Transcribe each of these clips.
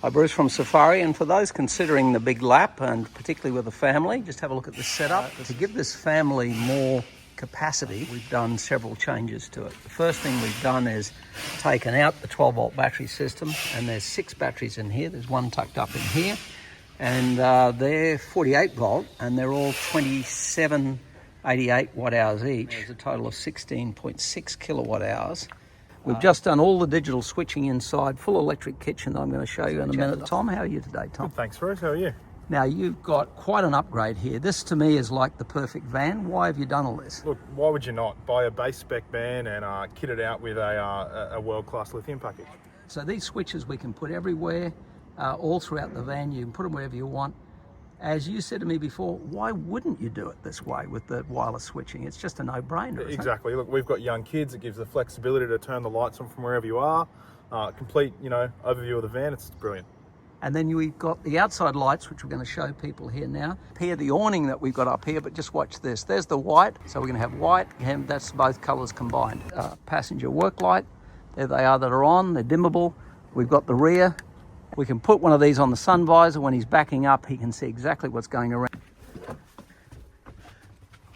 Hi, Bruce from Safiery, and for those considering the big lap, and particularly with a family, just have a look at this setup. To give this family more capacity, we've done several changes to it. The first thing we've done is taken out the 12-volt battery system, and there's 6 batteries in here. There's one tucked up in here, and they're 48-volt, and they're all 2788 watt-hours each. There's a total of 16.6 kilowatt-hours. We've just done all the digital switching inside, full electric kitchen that I'm going to show you in a minute. Tom, how are you today, Tom? Good, thanks, Bruce. How are you? Now, you've got quite an upgrade here. This, to me, is like the perfect van. Why have you done all this? Look, why would you not buy a base-spec van and kit it out with a world-class lithium package? So these switches we can put everywhere, all throughout the van. You can put them wherever you want. As you said to me before, why wouldn't you do it this way with the wireless switching? It's just a no-brainer, Exactly. Look, we've got young kids. It gives the flexibility to turn the lights on from wherever you are. Complete, overview of the van. It's brilliant. And then we've got the outside lights, which we're going to show people here now. Here, the awning that we've got up here, but just watch this. There's the white. So we're going to have white, and that's both colours combined. Passenger work light. There they are that are on. They're dimmable. We've got the rear. We can put one of these on the sun visor. When he's backing up, he can see exactly what's going around.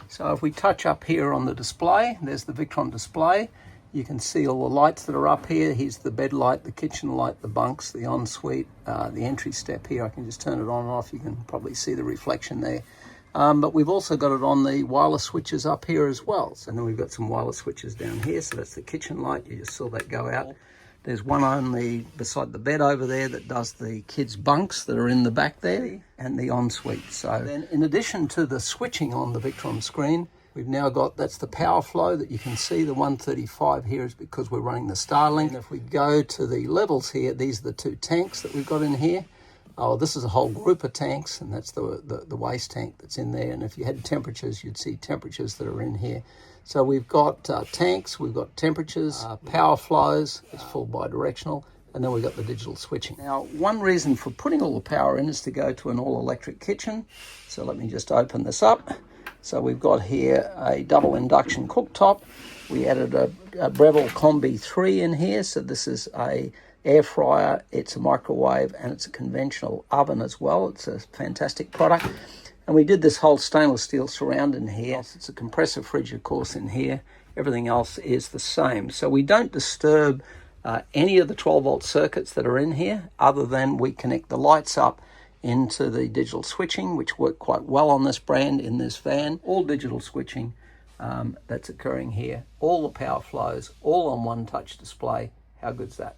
So if we touch up here on the display, there's the Victron Display. You can see all the lights that are up here. Here's the bed light, the kitchen light, the bunks, the ensuite, the entry step here. I can just turn it on and off. You can probably see the reflection there. But we've also got it on the wireless switches up here as well. So then we've got some wireless switches down here. So that's the kitchen light. You just saw that go out. There's one only beside the bed over there that does the kids' bunks that are in the back there, and the ensuite. So then, in addition to the switching on the Victron screen, we've now got, that's the power flow that you can see. The 135 here is because we're running the Starlink. And if we go to the levels here, these are the 2 tanks that we've got in here. Oh, this is a whole group of tanks, and that's the waste tank that's in there. And if you had temperatures, you'd see temperatures that are in here. So we've got tanks, we've got temperatures, power flows, it's full bi-directional, and then we've got the digital switching. Now, one reason for putting all the power in is to go to an all-electric kitchen. So let me just open this up. So we've got here a double induction cooktop. We added a Breville Combi 3 in here. So this is a air fryer, it's a microwave, and it's a conventional oven as well. It's a fantastic product. And we did this whole stainless steel surround in here. It's a compressor fridge, of course, in here. Everything else is the same. So we don't disturb any of the 12-volt circuits that are in here, other than we connect the lights up into the digital switching, which work quite well on this brand, in this van. All digital switching that's occurring here. All the power flows, all on one touch display. How good's that?